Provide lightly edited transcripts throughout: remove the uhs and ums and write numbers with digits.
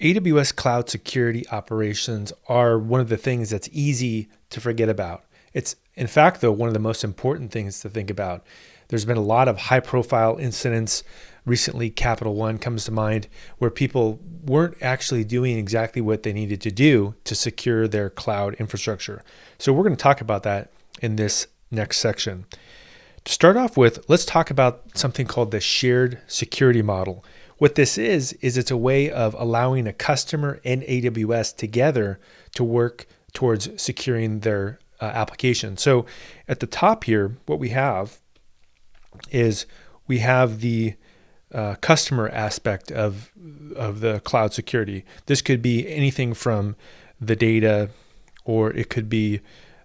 AWS cloud security operations are one of the things that's easy to forget about. It's, in fact, though, one of the most important things to think about. There's been a lot of high-profile incidents. Recently, Capital One comes to mind, where people weren't actually doing exactly what they needed to do to secure their cloud infrastructure. So we're going to talk about that in this next section. To start off with, let's talk about something called the shared security model. What this is it's a way of allowing a customer and AWS together to work towards securing their application. So at the top here, what we have is we have the customer aspect of the cloud security. This could be anything from the data, or it could be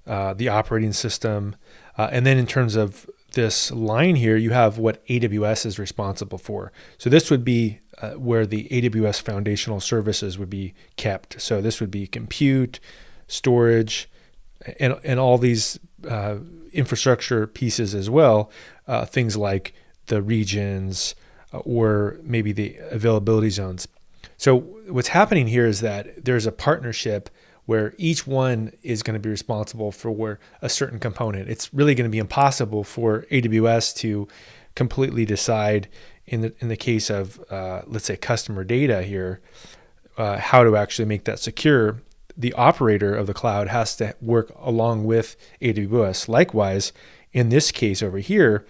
the operating system. And then in terms of this line here, you have what AWS is responsible for. So this would be where the AWS foundational services would be kept. So this would be compute, storage, and all these infrastructure pieces as well. Things like the regions or maybe the availability zones. So what's happening here is that there's a partnership where each one is going to be responsible for a certain component. It's really going to be impossible for AWS to completely decide in the case of, let's say, customer data here, how to actually make that secure. The operator of the cloud has to work along with AWS. Likewise, in this case over here,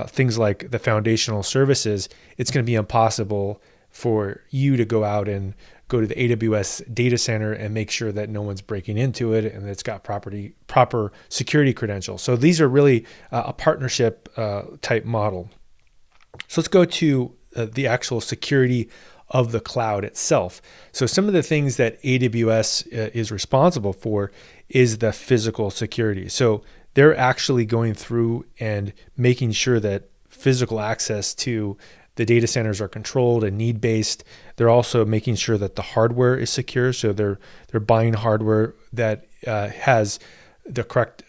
things like the foundational services, it's going to be impossible for you to go out and go to the AWS data center and make sure that no one's breaking into it and it's got proper security credentials. So these are really a partnership type model. So let's go to the actual security of the cloud itself. So some of the things that AWS is responsible for is the physical security. So they're actually going through and making sure that physical access to the data centers are controlled and need-based. They're also making sure that the hardware is secure. So they're buying hardware that has the correct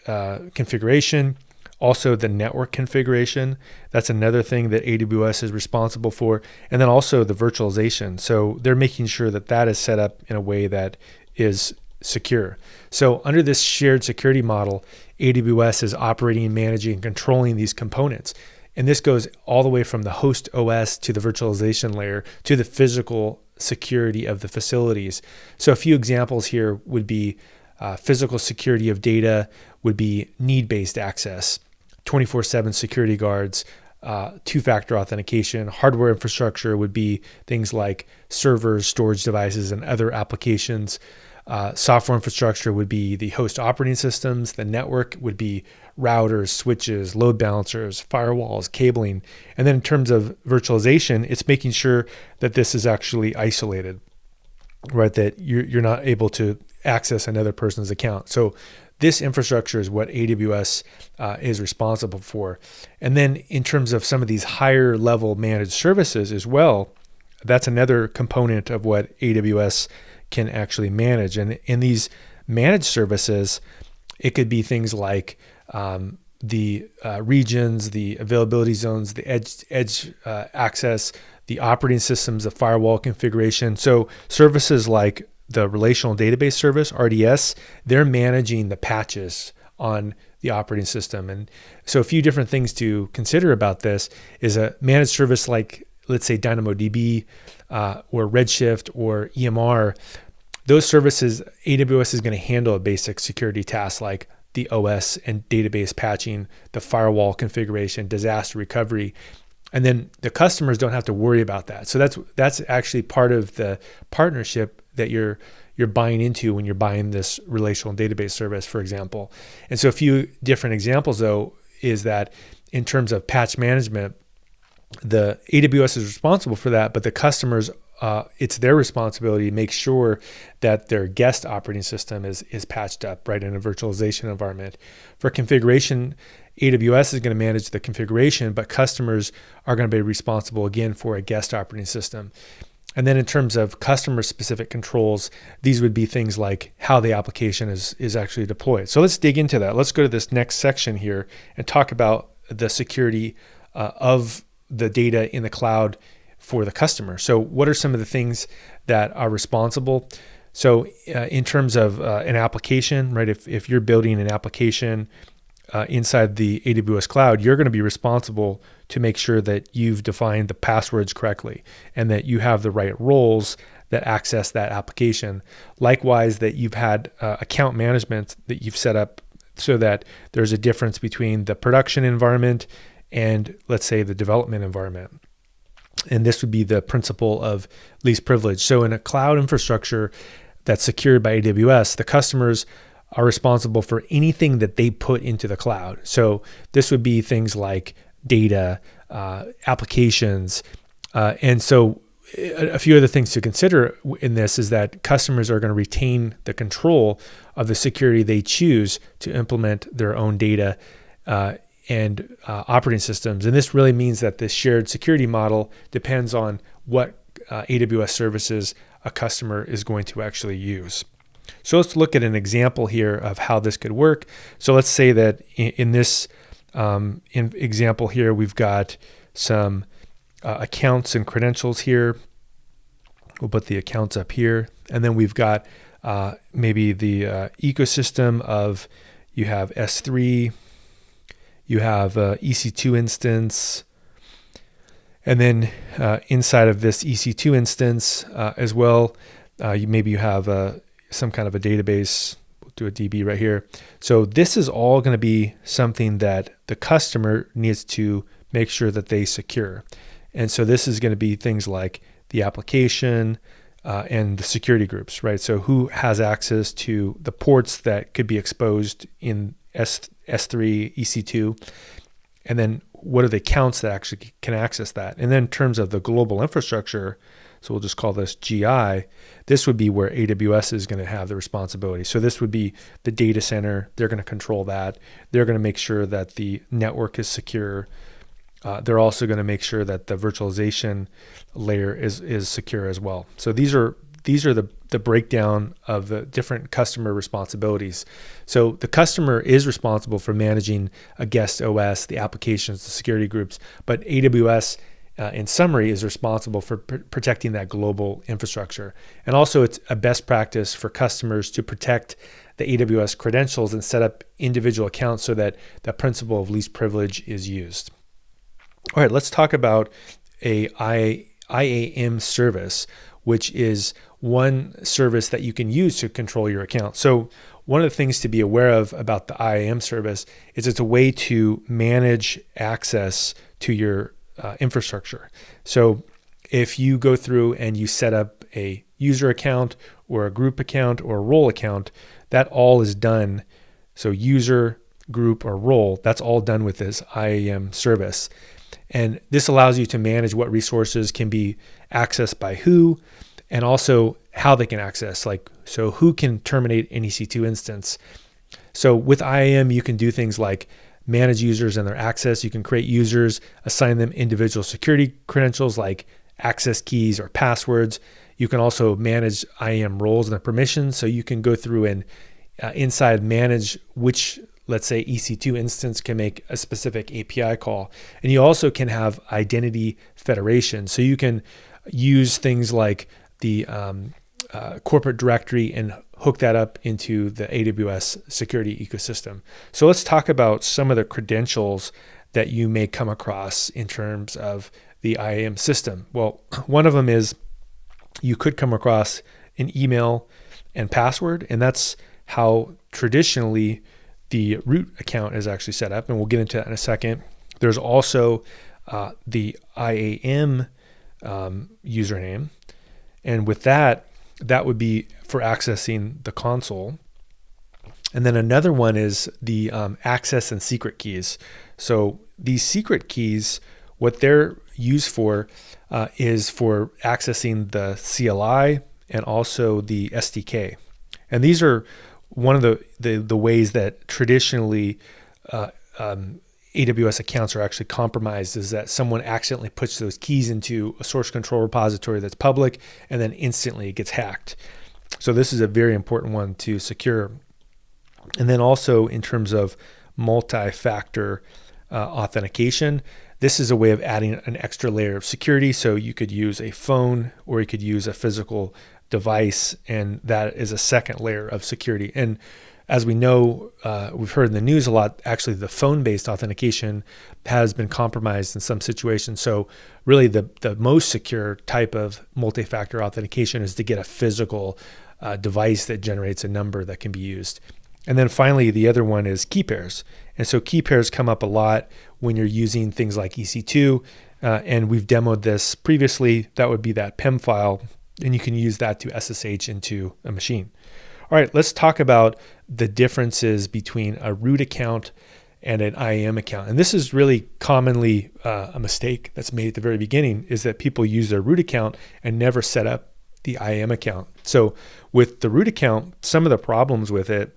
configuration. Also the network configuration. That's another thing that AWS is responsible for. And then also the virtualization. So they're making sure that that is set up in a way that is secure. So under this shared security model, AWS is operating, managing, and controlling these components. And this goes all the way from the host OS to the virtualization layer to the physical security of the facilities. So a few examples here would be physical security of data would be need-based access, 24/7 security guards, two-factor authentication. Hardware infrastructure would be things like servers, storage devices, and other applications. Software infrastructure would be the host operating systems. The network would be routers, switches, load balancers, firewalls, cabling. And then in terms of virtualization, it's making sure that this is actually isolated, right? That you're not able to access another person's account. So this infrastructure is what AWS is responsible for. And then in terms of some of these higher level managed services as well, that's another component of what AWS can actually manage. And in these managed services, it could be things like the regions, the availability zones, the edge access, the operating systems, the firewall configuration. So services like the relational database service, RDS, they're managing the patches on the operating system. And so a few different things to consider about this is a managed service like, let's say, DynamoDB or Redshift or EMR. Those services, AWS is going to handle a basic security task like the OS and database patching, the firewall configuration, disaster recovery. And then the customers don't have to worry about that. So that's actually part of the partnership that you're buying into when you're buying this relational database service, for example. And so a few different examples, though, is that in terms of patch management, the AWS is responsible for that, but the customers, it's their responsibility to make sure that their guest operating system is patched up, right, in a virtualization environment. For configuration, AWS is going to manage the configuration, but customers are going to be responsible again for a guest operating system. And then in terms of customer-specific controls, these would be things like how the application is actually deployed. So let's dig into that. Let's go to this next section here and talk about the security of the data in the cloud for the customer. So what are some of the things that are responsible? So in terms of an application, right? If you're building an application inside the AWS cloud, you're going to be responsible to make sure that you've defined the passwords correctly and that you have the right roles that access that application. Likewise, that you've had account management that you've set up so that there's a difference between the production environment and, let's say, the development environment. And this would be the principle of least privilege. So in a cloud infrastructure that's secured by AWS, the customers are responsible for anything that they put into the cloud. So this would be things like data, applications. And so a few other things to consider in this is that customers are going to retain the control of the security they choose to implement their own data and operating systems. And this really means that the shared security model depends on what AWS services a customer is going to actually use. So let's look at an example here of how this could work. So let's say that in this example here, we've got some accounts and credentials here. We'll put the accounts up here. And then we've got maybe the ecosystem of, you have S3, you have EC2 instance, and then inside of this EC2 instance as well, you have some kind of a database. We'll do a DB right here. So this is all going to be something that the customer needs to make sure that they secure. And so this is going to be things like the application and the security groups, right? So who has access to the ports that could be exposed in S3, EC2, and then what are the accounts that actually can access that? And then in terms of the global infrastructure, so we'll just call this GI, this would be where AWS is going to have the responsibility. So this would be the data center. They're going to control that. They're going to make sure that the network is secure. They're also going to make sure that the virtualization layer is secure as well. So these are the breakdown of the different customer responsibilities. So the customer is responsible for managing a guest OS, the applications, the security groups, but AWS in summary is responsible for protecting that global infrastructure. And also it's a best practice for customers to protect the AWS credentials and set up individual accounts so that the principle of least privilege is used. All right, let's talk about a IAM service, which is one service that you can use to control your account. So one of the things to be aware of about the IAM service is it's a way to manage access to your infrastructure. So if you go through and you set up a user account or a group account or a role account, that all is done. So user, group, or role, that's all done with this IAM service. And this allows you to manage what resources can be accessed by who, and also how they can access, so who can terminate an EC2 instance. So with IAM, you can do things like manage users and their access. You can create users, assign them individual security credentials like access keys or passwords. You can also manage IAM roles and the permissions. So you can go through and inside manage which, let's say, EC2 instance can make a specific API call. And you also can have identity federation. So you can use things like the corporate directory and hook that up into the AWS security ecosystem. So let's talk about some of the credentials that you may come across in terms of the IAM system. Well, one of them is you could come across an email and password, and that's how traditionally the root account is actually set up, and we'll get into that in a second. There's also the IAM username, and with that would be for accessing the console. And then another one is the access and secret keys. So these secret keys, what they're used for is for accessing the CLI and also the SDK. And these are one of the ways that traditionally AWS accounts are actually compromised, is that someone accidentally puts those keys into a source control repository that's public, and then instantly it gets hacked. So this is a very important one to secure. And then also in terms of multi-factor authentication, This is a way of adding an extra layer of security. So you could use a phone or you could use a physical device, and that is a second layer of security. And as we know, we've heard in the news a lot, actually the phone-based authentication has been compromised in some situations. So really the most secure type of multi-factor authentication is to get a physical device that generates a number that can be used. And then finally, the other one is key pairs. And so key pairs come up a lot when you're using things like EC2, and we've demoed this previously. That would be that PEM file, and you can use that to SSH into a machine. All right, let's talk about the differences between a root account and an IAM account. And this is really commonly a mistake that's made at the very beginning, is that people use their root account and never set up the IAM account. So with the root account, some of the problems with it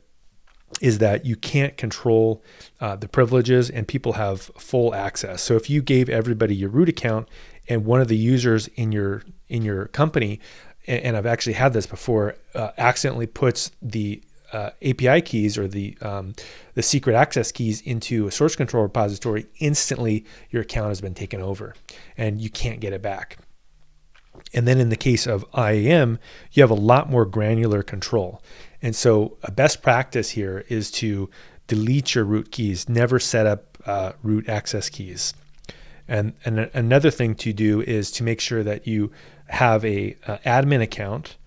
is that you can't control the privileges and people have full access. So if you gave everybody your root account and one of the users in your company, and I've actually had this before, accidentally puts the API keys or the secret access keys into a source control repository, instantly your account has been taken over and you can't get it back. And then in the case of IAM, you have a lot more granular control. And so a best practice here is to delete your root keys, never set up root access keys. And another thing to do is to make sure that you have a admin account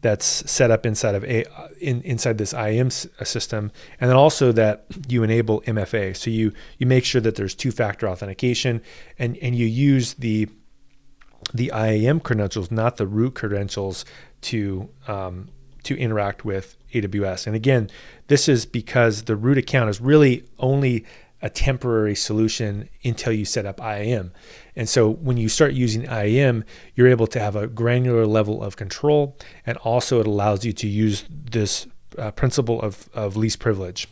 that's set up inside of inside this IAM system, and then also that you enable MFA. So you make sure that there's two-factor authentication, and you use the IAM credentials, not the root credentials, to interact with AWS. And again, this is because the root account is really only a temporary solution until you set up IAM. And so when you start using IAM, you're able to have a granular level of control, and also it allows you to use this principle of least privilege.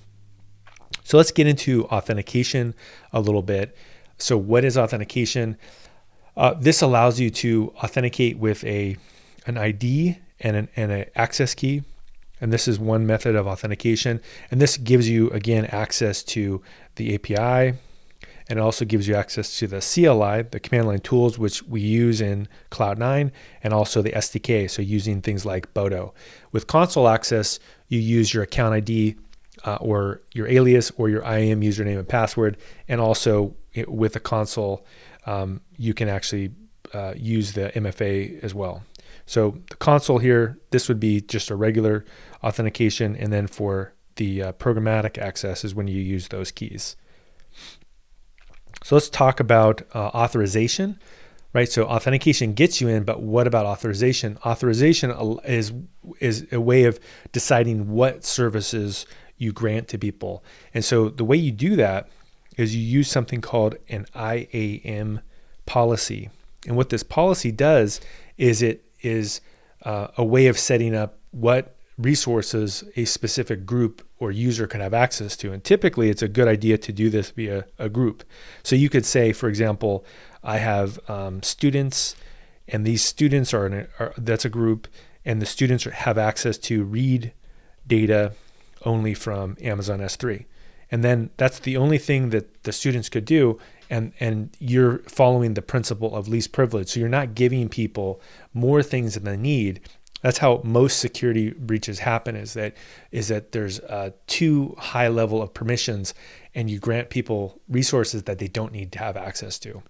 So let's get into authentication a little bit. So what is authentication? This allows you to authenticate with an ID and an access key. And this is one method of authentication. And this gives you, again, access to the API, and it also gives you access to the CLI, the command line tools, which we use in Cloud9, and also the SDK, so using things like Bodo. With console access, you use your account ID or your alias or your IAM username and password, and also with the console, you can actually use the MFA as well. So the console here, this would be just a regular authentication, and then for the programmatic access is when you use those keys. So let's talk about authorization, right? So authentication gets you in, but what about authorization? Authorization is a way of deciding what services you grant to people. And so the way you do that is you use something called an IAM policy. And what this policy does is it is a way of setting up what resources a specific group or user can have access to. And typically it's a good idea to do this via a group. So you could say, for example, I have students, and these students that's a group, and the students have access to read data only from Amazon S3. And then that's the only thing that the students could do. And you're following the principle of least privilege. So you're not giving people more things than they need. That's how most security breaches happen, is that there's too high level of permissions, and you grant people resources that they don't need to have access to.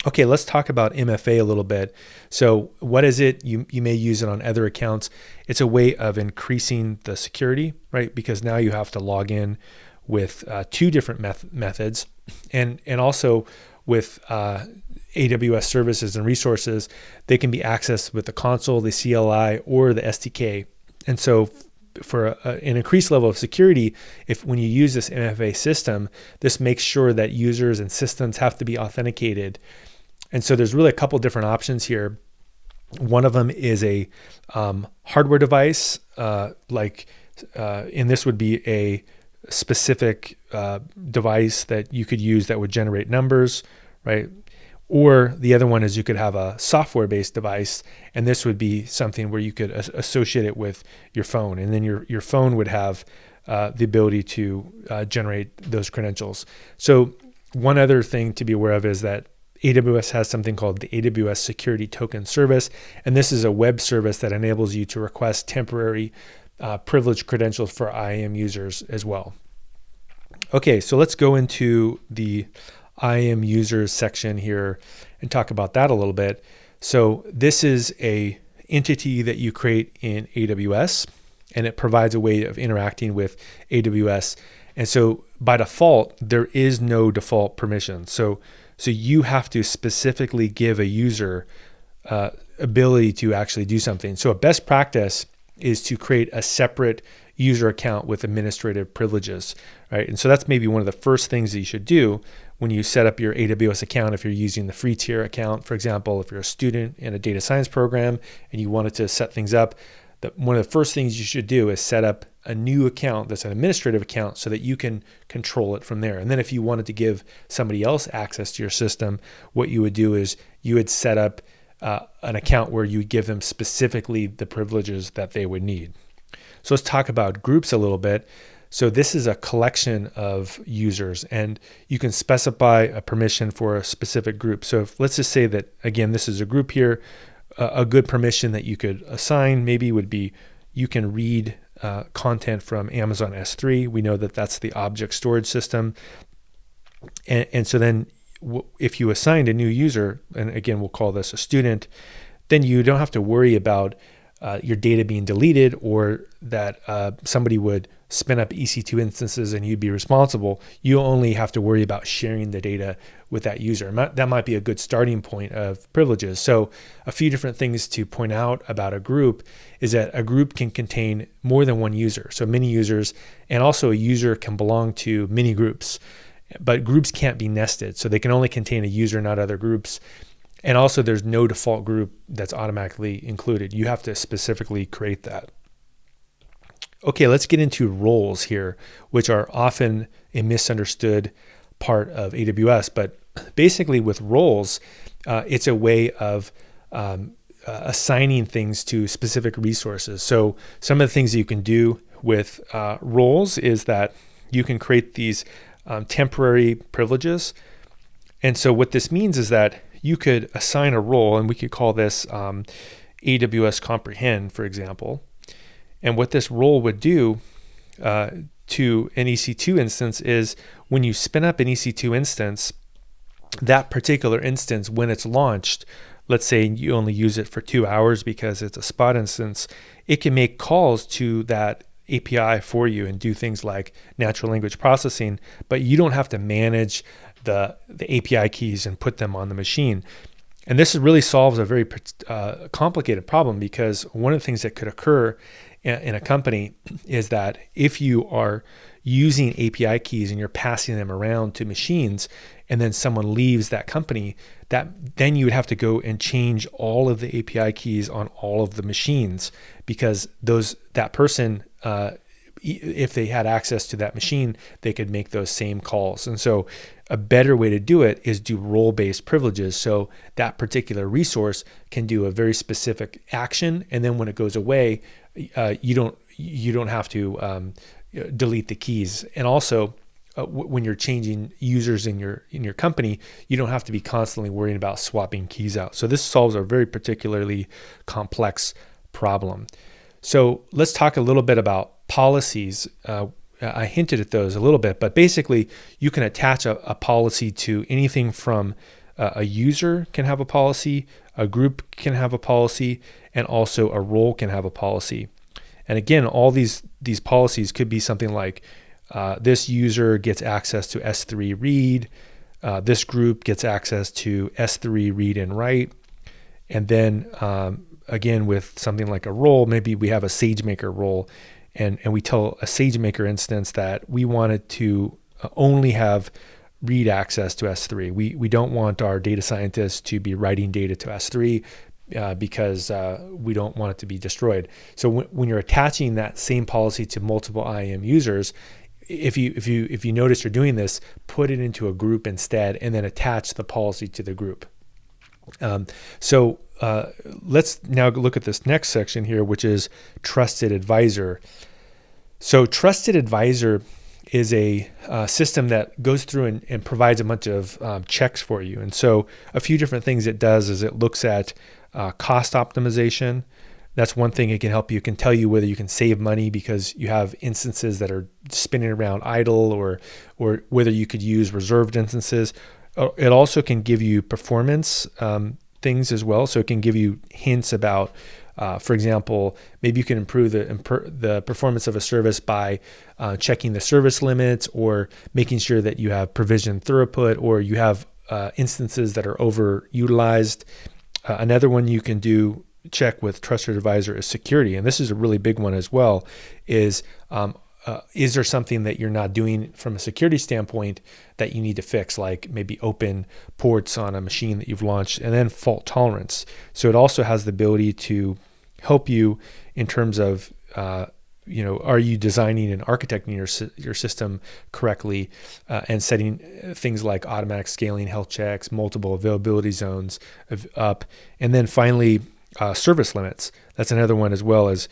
Okay, let's talk about MFA a little bit. So what is it? You may use it on other accounts. It's a way of increasing the security, right? Because now you have to log in with two different methods, and also with AWS services and resources, they can be accessed with the console, the CLI, or the SDK. And so for an increased level of security, when you use this MFA system, this makes sure that users and systems have to be authenticated. And so there's really a couple different options here. One of them is a hardware device, and this would be a specific device that you could use that would generate numbers, right? Or the other one is you could have a software-based device, and this would be something where you could associate it with your phone, and then your phone would have the ability to generate those credentials. So one other thing to be aware of is that AWS has something called the AWS Security Token Service, and this is a web service that enables you to request temporary privileged credentials for IAM users as well. Okay, so let's go into the IAM users section here and talk about that a little bit. So this is a entity that you create in AWS, and it provides a way of interacting with AWS. And so by default, there is no default permission. So you have to specifically give a user ability to actually do something. So a best practice is to create a separate user account with administrative privileges, right? And so that's maybe one of the first things that you should do when you set up your AWS account. If you're using the free tier account, for example, if you're a student in a data science program and you wanted to set things up, one of the first things you should do is set up a new account that's an administrative account so that you can control it from there. And then if you wanted to give somebody else access to your system, what you would do is you would set up an account where you would give them specifically the privileges that they would need. So let's talk about groups a little bit. So this is a collection of users, and you can specify a permission for a specific group. So let's just say that, again, this is a group here. A good permission that you could assign maybe would be you can read content from Amazon S3. We know that that's the object storage system. And so then if you assigned a new user, and again, we'll call this a student, then you don't have to worry about your data being deleted or that somebody would spin up EC2 instances and you'd be responsible. You only have to worry about sharing the data with that user. That might be a good starting point of privileges. So a few different things to point out about a group is that a group can contain more than one user, so many users, and also a user can belong to many groups. But groups can't be nested, so they can only contain a user, not other groups. And also there's no default group that's automatically included. You have to specifically create that. Okay, let's get into roles here, which are often a misunderstood part of AWS. But basically with roles, it's a way of assigning things to specific resources. So some of the things that you can do with roles is that you can create these temporary privileges. And so what this means is that you could assign a role, and we could call this AWS Comprehend, for example. And what this role would do to an EC2 instance is when you spin up an EC2 instance, that particular instance, when it's launched, let's say you only use it for 2 hours because it's a spot instance, it can make calls to that API for you and do things like natural language processing, but you don't have to manage the API keys and put them on the machine. And this really solves a very complicated problem, because one of the things that could occur in a company is that if you are using API keys and you're passing them around to machines, and then someone leaves that company, then you would have to go and change all of the API keys on all of the machines, because that person, if they had access to that machine, they could make those same calls. And so a better way to do it is do role-based privileges. So that particular resource can do a very specific action, and then when it goes away, you don't have to delete the keys. And also, when you're changing users in your company, you don't have to be constantly worrying about swapping keys out. So this solves a very particularly complex problem. So let's talk a little bit about policies. I hinted at those a little bit, but basically you can attach a policy to anything from a user can have a policy, a group can have a policy, and also a role can have a policy. And again, all these policies could be something like this user gets access to S3 read, this group gets access to S3 read and write, and then again, with something like a role, maybe we have a SageMaker role, and we tell a SageMaker instance that we wanted to only have read access to S3. We don't want our data scientists to be writing data to S3 because we don't want it to be destroyed. So when you're attaching that same policy to multiple IAM users, if you notice you're doing this, put it into a group instead, and then attach the policy to the group. So let's now look at this next section here, which is Trusted Advisor. So Trusted Advisor is a system that goes through and provides a bunch of checks for you. And so a few different things it does is it looks at cost optimization. That's one thing it can help you. It can tell you whether you can save money because you have instances that are spinning around idle, or whether you could use reserved instances. It also can give you performance things as well. So it can give you hints about, for example, maybe you can improve the performance of a service by checking the service limits, or making sure that you have provisioned throughput, or you have instances that are overutilized. Another one you can check with Trusted Advisor is security, and this is a really big one as well. Is there something that you're not doing from a security standpoint that you need to fix, like maybe open ports on a machine that you've launched? And then fault tolerance. So it also has the ability to help you in terms of, are you designing and architecting your system correctly, and setting things like automatic scaling, health checks, multiple availability zones up. And then finally, service limits. That's another one as well. Is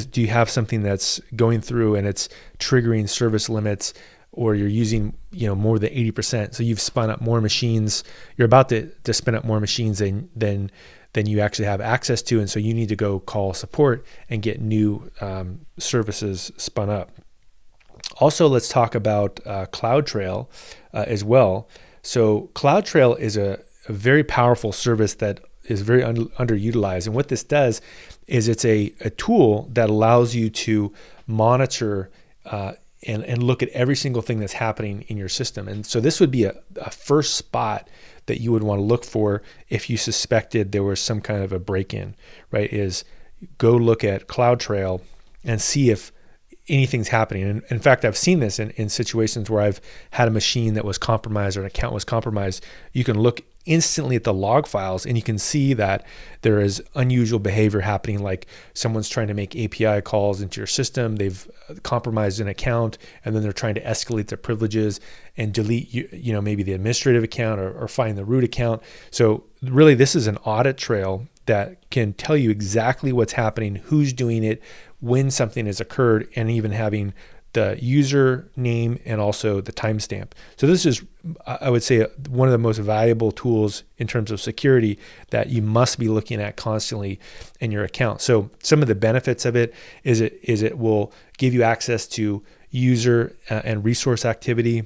do you have something that's going through and it's triggering service limits, or you're using more than 80%? So you've spun up more machines. You're about to spin up more machines than you actually have access to, and so you need to go call support and get new services spun up. Also, let's talk about CloudTrail as well. So CloudTrail is a very powerful service that is very underutilized. And what this does is it's a tool that allows you to monitor and look at every single thing that's happening in your system. And so this would be a first spot that you would want to look for if you suspected there was some kind of a break-in, right? Is go look at CloudTrail and see if anything's happening. And in fact, I've seen this in situations where I've had a machine that was compromised or an account was compromised. You can look instantly at the log files and you can see that there is unusual behavior happening, like someone's trying to make API calls into your system. They've compromised an account, and then they're trying to escalate their privileges and delete maybe the administrative account or find the root account. So really, this is an audit trail that can tell you exactly what's happening, who's doing it, when something has occurred, and even having the user name and also the timestamp. So this is, I would say, one of the most valuable tools in terms of security that you must be looking at constantly in your account. So some of the benefits of it is it will give you access to user and resource activity.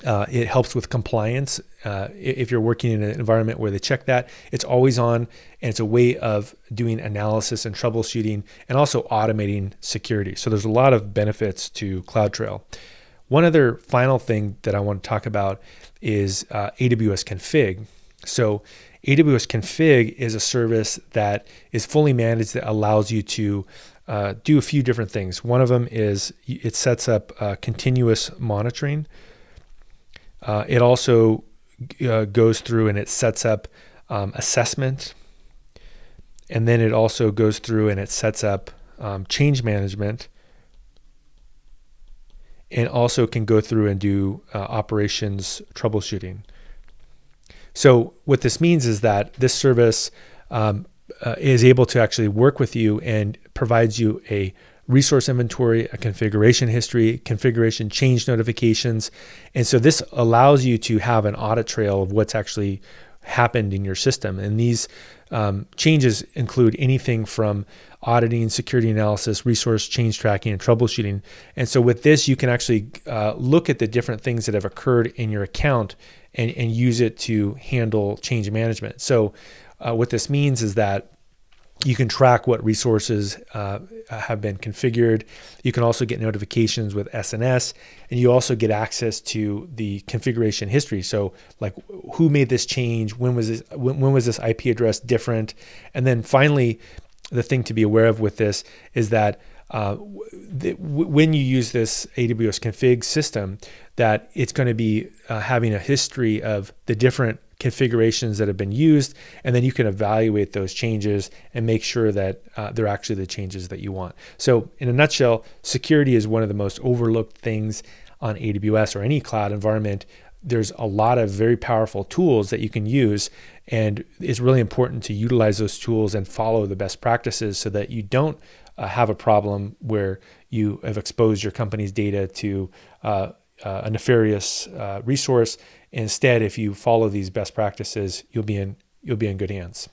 It helps with compliance. If you're working in an environment where they check that, it's always on, and it's a way of doing analysis and troubleshooting and also automating security. So there's a lot of benefits to CloudTrail. One other final thing that I want to talk about is AWS Config. So AWS Config is a service that is fully managed that allows you to do a few different things. One of them is it sets up continuous monitoring. It also goes through and it sets up assessment. And then it also goes through and it sets up change management, and also can go through and do operations troubleshooting. So what this means is that this service is able to actually work with you and provides you a resource inventory, a configuration history, configuration change notifications. And so this allows you to have an audit trail of what's actually happened in your system. And these changes include anything from auditing, security analysis, resource change tracking, and troubleshooting. And so with this, you can actually look at the different things that have occurred in your account and use it to handle change management. So what this means is that you can track what resources have been configured. You can also get notifications with SNS, and you also get access to the configuration history. So, like, who made this change? When was this IP address different? And then finally, the thing to be aware of with this is that when you use this AWS config system, that it's going to be having a history of the different configurations that have been used, and then you can evaluate those changes and make sure that they're actually the changes that you want. So in a nutshell, security is one of the most overlooked things on AWS or any cloud environment. there's a lot of very powerful tools that you can use, and it's really important to utilize those tools and follow the best practices so that you don't have a problem where you have exposed your company's data to a nefarious resource. Instead, if you follow these best practices, you'll be in good hands.